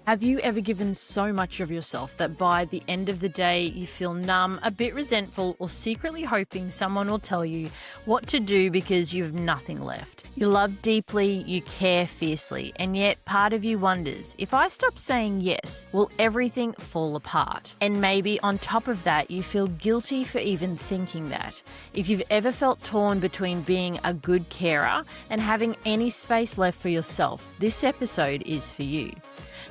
Have you ever given so much of yourself that by the end of the day you feel numb, a bit resentful, or secretly hoping someone will tell you what to do because you have nothing left? You love deeply, you care fiercely, and yet part of you wonders, if I stop saying yes, will everything fall apart? And maybe on top of that, you feel guilty for even thinking that. If you've ever felt torn between being a good carer and having any space left for yourself, this episode is for you.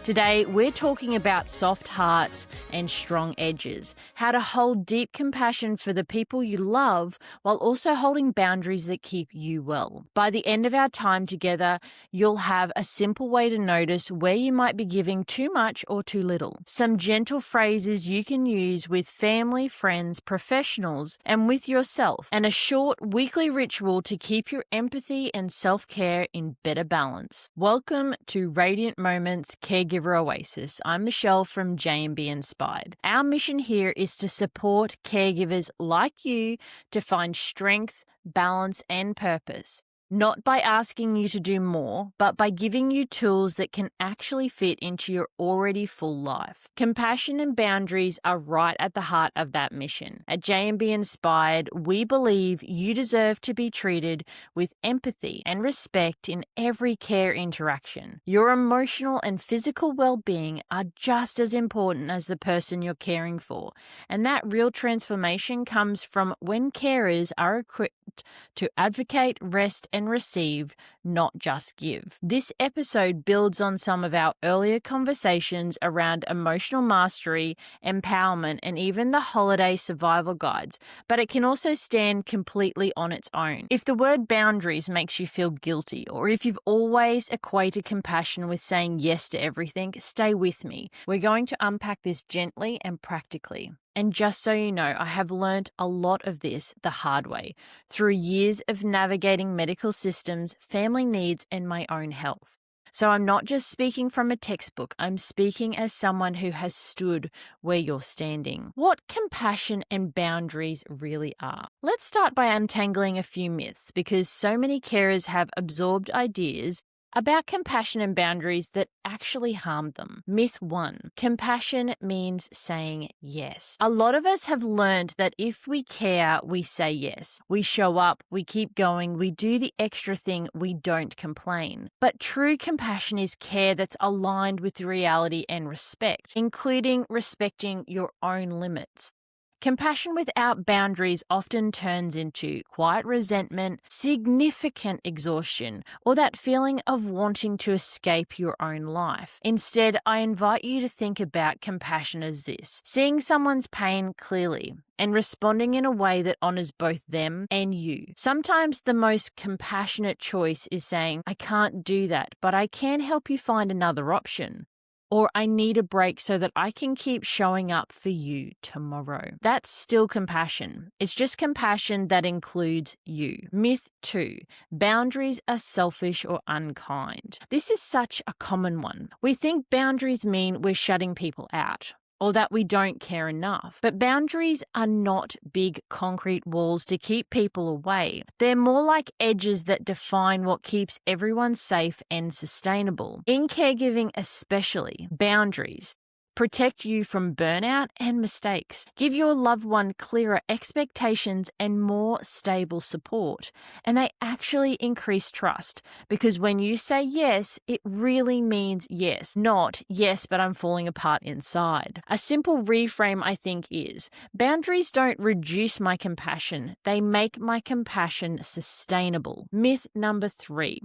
Today, we're talking about soft hearts and strong edges, how to hold deep compassion for the people you love while also holding boundaries that keep you well. By the end of our time together, you'll have a simple way to notice where you might be giving too much or too little. Some gentle phrases you can use with family, friends, professionals, and with yourself, and a short weekly ritual to keep your empathy and self-care in better balance. Welcome to Radiant Moments Caregiver Oasis. I'm Michelle from J&B Inspired. Our mission here is to support caregivers like you to find strength, balance, and purpose. Not by asking you to do more, but by giving you tools that can actually fit into your already full life. Compassion and boundaries are right at the heart of that mission. At J&B Inspired, we believe you deserve to be treated with empathy and respect in every care interaction. Your emotional and physical well-being are just as important as the person you're caring for, and that real transformation comes from when carers are equipped to advocate, rest, and receive, not just give. This episode builds on some of our earlier conversations around emotional mastery, empowerment, and even the holiday survival guides, but it can also stand completely on its own. If the word boundaries makes you feel guilty, or if you've always equated compassion with saying yes to everything, stay with me. We're going to unpack this gently and practically. And just so you know, I have learnt a lot of this the hard way, through years of navigating medical systems, family needs, and my own health. So I'm not just speaking from a textbook, I'm speaking as someone who has stood where you're standing. What compassion and boundaries really are. Let's start by untangling a few myths, because so many carers have absorbed ideas about compassion and boundaries that actually harm them. Myth 1. Compassion means saying yes. A lot of us have learned that if we care, we say yes. We show up, we keep going, we do the extra thing, we don't complain. But true compassion is care that's aligned with reality and respect, including respecting your own limits. Compassion without boundaries often turns into quiet resentment, significant exhaustion, or that feeling of wanting to escape your own life. Instead, I invite you to think about compassion as this: seeing someone's pain clearly and responding in a way that honors both them and you. Sometimes the most compassionate choice is saying, "I can't do that, but I can help you find another option." Or, "I need a break so that I can keep showing up for you tomorrow." That's still compassion. It's just compassion that includes you. Myth 2. Boundaries are selfish or unkind. This is such a common one. We think boundaries mean we're shutting people out, or that we don't care enough. But boundaries are not big concrete walls to keep people away. They're more like edges that define what keeps everyone safe and sustainable. In caregiving especially, boundaries protect you from burnout and mistakes. Give your loved one clearer expectations and more stable support. And they actually increase trust, because when you say yes, it really means yes, not "yes, but I'm falling apart inside." A simple reframe, I think, is boundaries don't reduce my compassion, they make my compassion sustainable. Myth number 3.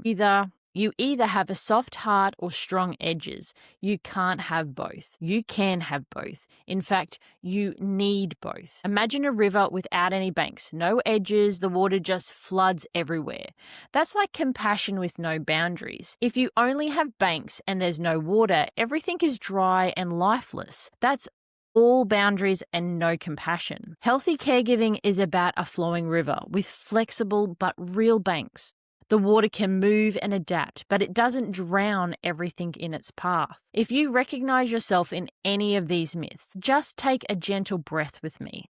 You either have a soft heart or strong edges. You can't have both. You can have both. In fact, you need both. Imagine a river without any banks, no edges, the water just floods everywhere. That's like compassion with no boundaries. If you only have banks and there's no water, everything is dry and lifeless. That's all boundaries and no compassion. Healthy caregiving is about a flowing river with flexible but real banks. The water can move and adapt, but it doesn't drown everything in its path. If you recognize yourself in any of these myths, just take a gentle breath with me.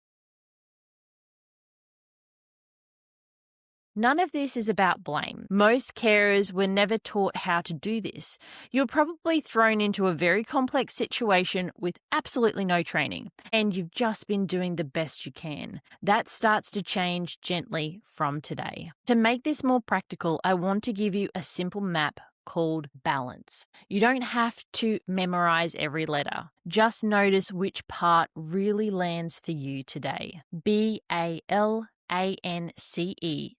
None of this is about blame. Most carers were never taught how to do this. You're probably thrown into a very complex situation with absolutely no training, and you've just been doing the best you can. That starts to change gently from today. To make this more practical, I want to give you a simple map called balance. You don't have to memorize every letter. Just notice which part really lands for you today. BALANCE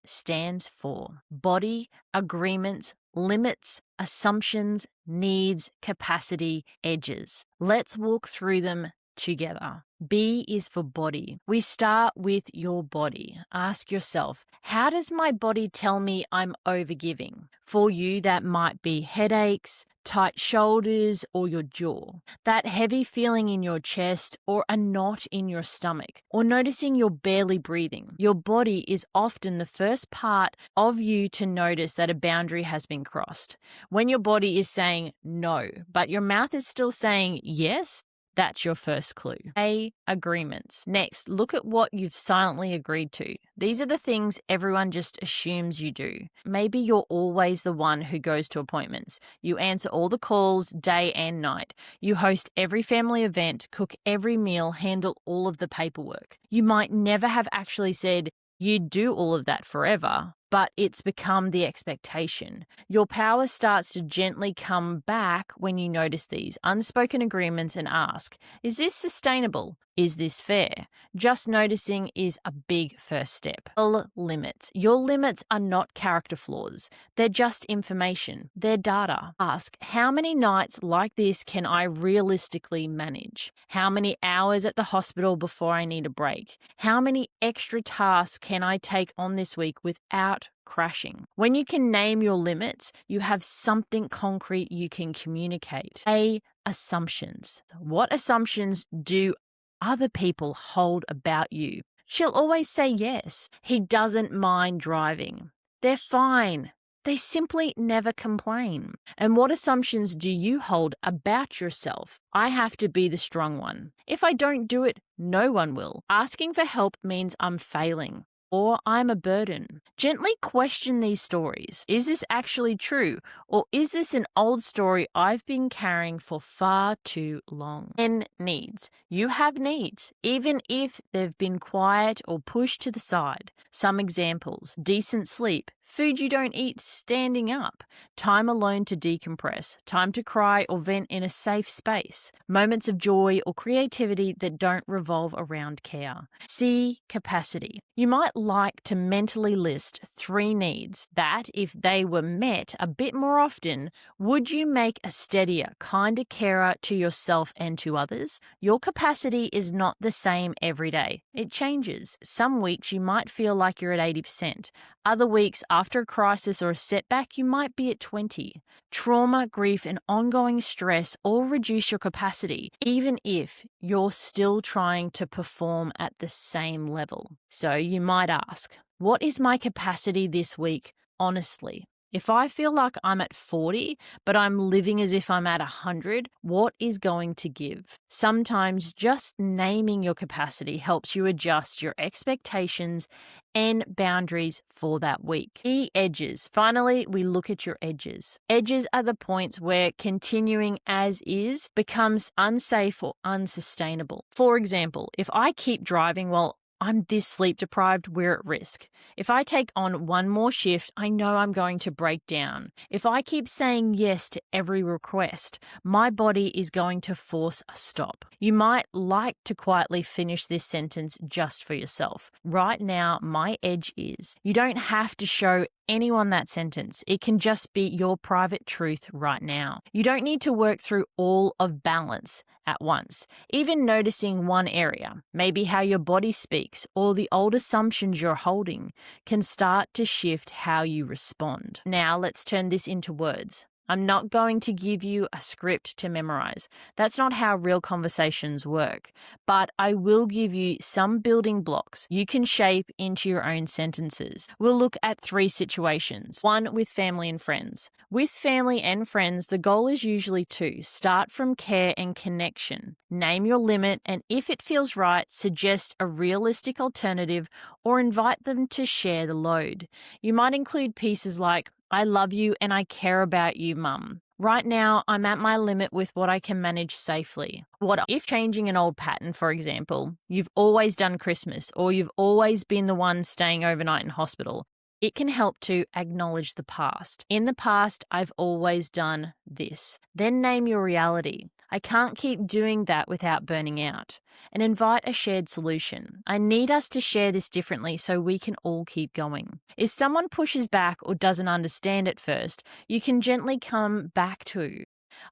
stands for body, agreements, limits, assumptions, needs, capacity, edges. Let's walk through them together. B is for body. We start with your body. Ask yourself, how does my body tell me I'm overgiving? For you, that might be headaches, tight shoulders, or your jaw. That heavy feeling in your chest or a knot in your stomach, or noticing you're barely breathing. Your body is often the first part of you to notice that a boundary has been crossed. When your body is saying no, but your mouth is still saying yes, that's your first clue. A, agreements. Next, look at what you've silently agreed to. These are the things everyone just assumes you do. Maybe you're always the one who goes to appointments. You answer all the calls day and night. You host every family event, cook every meal, handle all of the paperwork. You might never have actually said you'd do all of that forever, but it's become the expectation. Your power starts to gently come back when you notice these unspoken agreements and ask, is this sustainable? Is this fair? Just noticing is a big first step. Limits. Your limits are not character flaws. They're just information. They're data. Ask, how many nights like this can I realistically manage? How many hours at the hospital before I need a break? How many extra tasks can I take on this week without crashing? When you can name your limits, you have something concrete you can communicate. A, assumptions. What assumptions do other people hold about you? She'll always say yes. He doesn't mind driving. They're fine. They simply never complain. And what assumptions do you hold about yourself? I have to be the strong one. If I don't do it, no one will. Asking for help means I'm failing, or I'm a burden. Gently question these stories. Is this actually true? Or is this an old story I've been carrying for far too long? And needs. You have needs, even if they've been quiet or pushed to the side. Some examples: decent sleep, food you don't eat standing up, time alone to decompress, time to cry or vent in a safe space, moments of joy or creativity that don't revolve around care. C, capacity. You might like to mentally list 3 needs that, if they were met a bit more often, would you make a steadier, kinder carer to yourself and to others? Your capacity is not the same every day. It changes. Some weeks you might feel like you're at 80%. Other weeks, after a crisis or a setback, you might be at 20. Trauma, grief, and ongoing stress all reduce your capacity, even if you're still trying to perform at the same level. So you might ask, what is my capacity this week, honestly? If I feel like I'm at 40, but I'm living as if I'm at 100, what is going to give? Sometimes just naming your capacity helps you adjust your expectations and boundaries for that week. Key edges. Finally, we look at your edges. Edges are the points where continuing as is becomes unsafe or unsustainable. For example, if I keep driving while I'm this sleep deprived, we're at risk. If I take on one more shift, I know I'm going to break down. If I keep saying yes to every request, my body is going to force a stop. You might like to quietly finish this sentence just for yourself. Right now, my edge is, you don't have to show anyone that sentence. It can just be your private truth right now. You don't need to work through all of balance at once. Even noticing one area, maybe how your body speaks or the old assumptions you're holding, can start to shift how you respond. Now let's turn this into words. I'm not going to give you a script to memorize. That's not how real conversations work. But I will give you some building blocks you can shape into your own sentences. We'll look at 3 situations. 1 with family and friends. With family and friends, the goal is usually to start from care and connection. Name your limit, and if it feels right, suggest a realistic alternative or invite them to share the load. You might include pieces like, I love you and I care about you, Mum. Right now, I'm at my limit with what I can manage safely. What if changing an old pattern, for example, you've always done Christmas or you've always been the one staying overnight in hospital? It can help to acknowledge the past. In the past, I've always done this. Then name your reality. I can't keep doing that without burning out. And invite a shared solution. I need us to share this differently so we can all keep going. If someone pushes back or doesn't understand at first, you can gently come back to,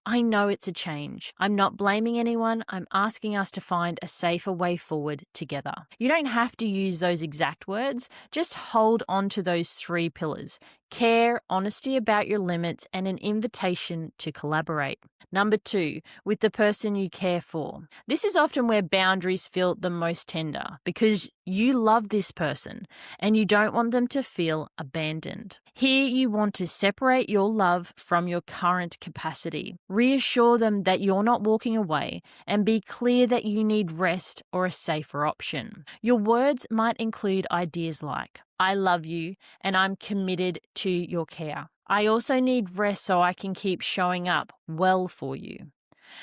I know it's a change. I'm not blaming anyone. I'm asking us to find a safer way forward together. You don't have to use those exact words. Just hold on to those 3 pillars: care, honesty about your limits, and an invitation to collaborate. Number 2, with the person you care for. This is often where boundaries feel the most tender because you love this person and you don't want them to feel abandoned. Here, you want to separate your love from your current capacity. Reassure them that you're not walking away and be clear that you need rest or a safer option. Your words might include ideas like, I love you and I'm committed to your care. I also need rest so I can keep showing up well for you.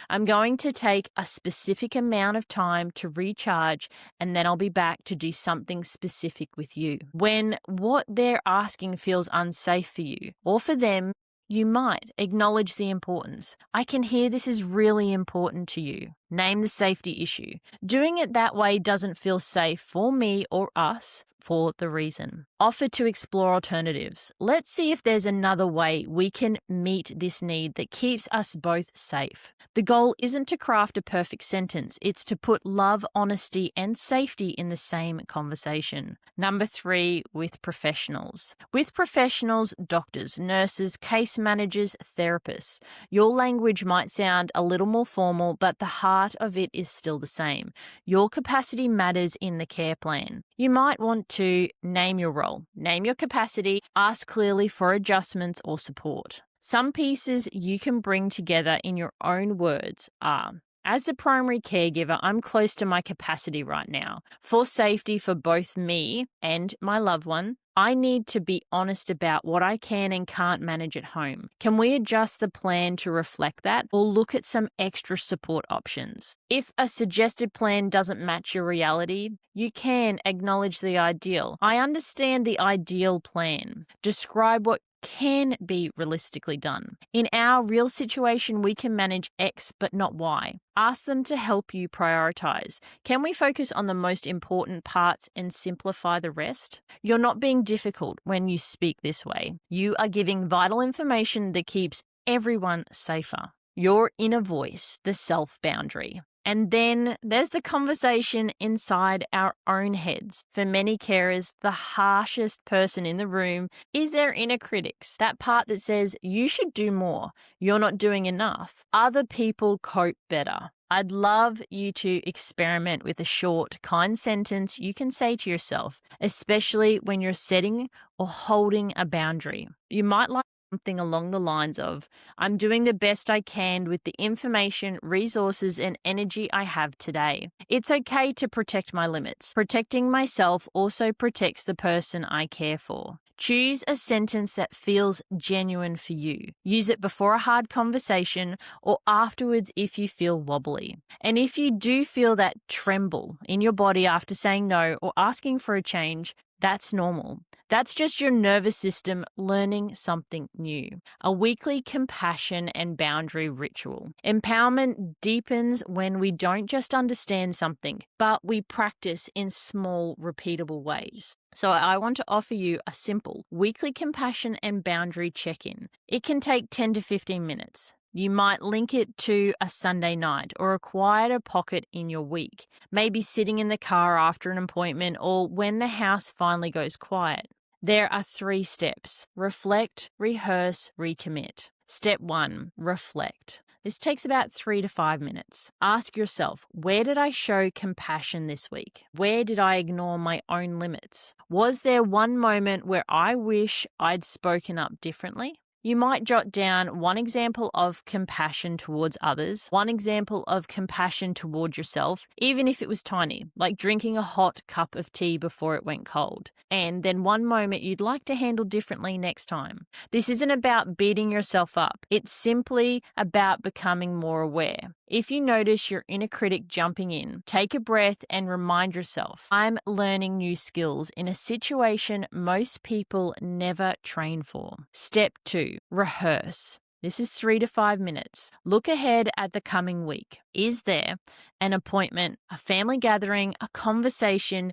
I'm going to take a specific amount of time to recharge and then I'll be back to do something specific with you. When what they're asking feels unsafe for you or for them, you might acknowledge the importance. I can hear this is really important to you. Name the safety issue. Doing it that way doesn't feel safe for me or us for the reason. Offer to explore alternatives. Let's see if there's another way we can meet this need that keeps us both safe. The goal isn't to craft a perfect sentence. It's to put love, honesty, and safety in the same conversation. Number 3, with professionals. With professionals, doctors, nurses, case managers, therapists. Your language might sound a little more formal, but the heart of it is still the same. Your capacity matters in the care plan. You might want to name your role, name your capacity, ask clearly for adjustments or support. Some pieces you can bring together in your own words are, as a primary caregiver, I'm close to my capacity right now. For safety for both me and my loved one, I need to be honest about what I can and can't manage at home. Can we adjust the plan to reflect that or look at some extra support options? If a suggested plan doesn't match your reality, you can acknowledge the ideal. I understand the ideal plan. Describe what can be realistically done. In our real situation, we can manage X but not Y. Ask them to help you prioritize. Can we focus on the most important parts and simplify the rest? You're not being difficult when you speak this way. You are giving vital information that keeps everyone safer. Your inner voice, the self boundary. And then there's the conversation inside our own heads. For many carers, the harshest person in the room is their inner critics. That part that says, you should do more, you're not doing enough. Other people cope better. I'd love you to experiment with a short, kind sentence you can say to yourself, especially when you're setting or holding a boundary. You might like something along the lines of, I'm doing the best I can with the information, resources, and energy I have today. It's okay to protect my limits. Protecting myself also protects the person I care for. Choose a sentence that feels genuine for you. Use it before a hard conversation or afterwards if you feel wobbly. And if you do feel that tremble in your body after saying no or asking for a change, that's normal. That's just your nervous system learning something new. A weekly compassion and boundary ritual. Empowerment deepens when we don't just understand something, but we practice in small, repeatable ways. So I want to offer you a simple weekly compassion and boundary check-in. It can take 10 to 15 minutes. You might link it to a Sunday night or a quieter pocket in your week, maybe sitting in the car after an appointment or when the house finally goes quiet. There are 3 steps: reflect, rehearse, recommit. Step 1, reflect. This takes about 3 to 5 minutes. Ask yourself, where did I show compassion this week? Where did I ignore my own limits? Was there one moment where I wish I'd spoken up differently? You might jot down one example of compassion towards others, one example of compassion towards yourself, even if it was tiny, like drinking a hot cup of tea before it went cold, and then one moment you'd like to handle differently next time. This isn't about beating yourself up. It's simply about becoming more aware. If you notice your inner critic jumping in, take a breath and remind yourself, I'm learning new skills in a situation most people never train for. Step 2, rehearse. This is 3 to 5 minutes. Look ahead at the coming week. Is there an appointment, a family gathering, a conversation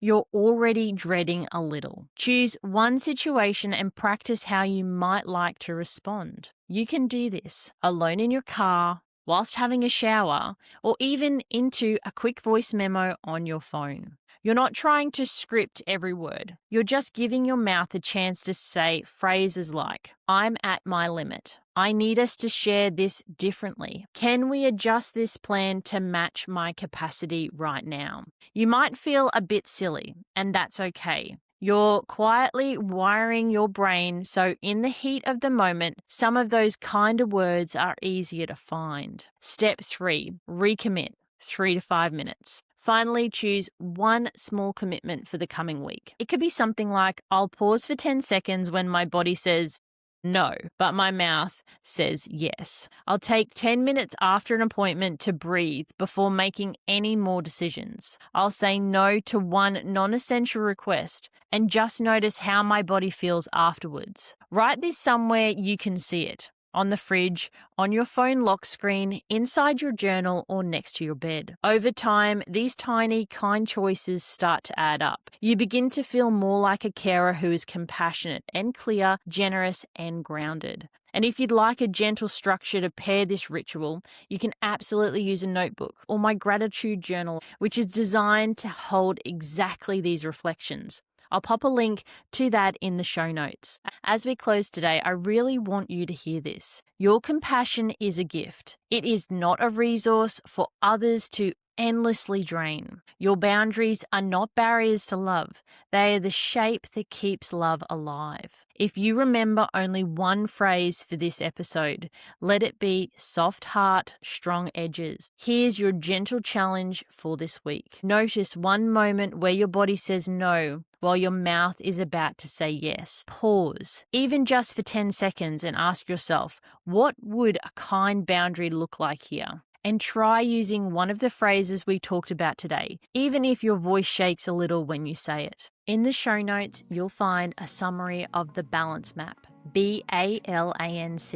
you're already dreading a little? Choose one situation and practice how you might like to respond. You can do this alone in your car, whilst having a shower, or even into a quick voice memo on your phone. You're not trying to script every word. You're just giving your mouth a chance to say phrases like, I'm at my limit. I need us to share this differently. Can we adjust this plan to match my capacity right now? You might feel a bit silly, and that's okay. You're quietly wiring your brain so in the heat of the moment, some of those kind of words are easier to find. Step 3, recommit, 3 to 5 minutes. Finally, choose one small commitment for the coming week. It could be something like, I'll pause for 10 seconds when my body says no, but my mouth says yes. I'll take 10 minutes after an appointment to breathe before making any more decisions. I'll say no to one non-essential request and just notice how my body feels afterwards. Write this somewhere you can see it. On the fridge, on your phone lock screen, inside your journal, or next to your bed. Over time, these tiny, kind choices start to add up. You begin to feel more like a carer who is compassionate and clear, generous and grounded. And if you'd like a gentle structure to pair this ritual, you can absolutely use a notebook or my gratitude journal, which is designed to hold exactly these reflections. I'll pop a link to that in the show notes. As we close today, I really want you to hear this. Your compassion is a gift. It is not a resource for others to endlessly drain. Your boundaries are not barriers to love. They are the shape that keeps love alive. If you remember only one phrase for this episode, let it be soft heart, strong edges. Here's your gentle challenge for this week. Notice one moment where your body says no while your mouth is about to say yes. Pause, even just for 10 seconds, and ask yourself, what would a kind boundary look like here? And try using one of the phrases we talked about today, even if your voice shakes a little when you say it. In the show notes, you'll find a summary of the balance map, BALANCE.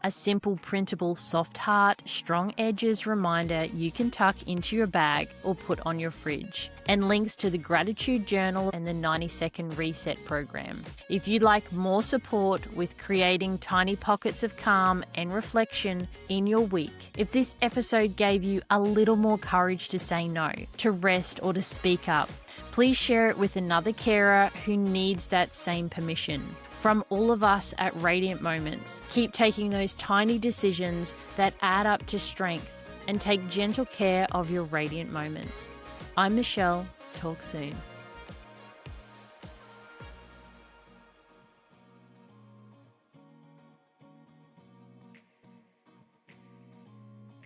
A simple printable soft heart, strong edges reminder you can tuck into your bag or put on your fridge, and links to the gratitude journal and the 90-second reset program. If you'd like more support with creating tiny pockets of calm and reflection in your week, if this episode gave you a little more courage to say no, to rest, or to speak up, please share it with another carer who needs that same permission. From all of us at Radiant Moments, keep taking those tiny decisions that add up to strength and take gentle care of your radiant moments. I'm Michelle. Talk soon.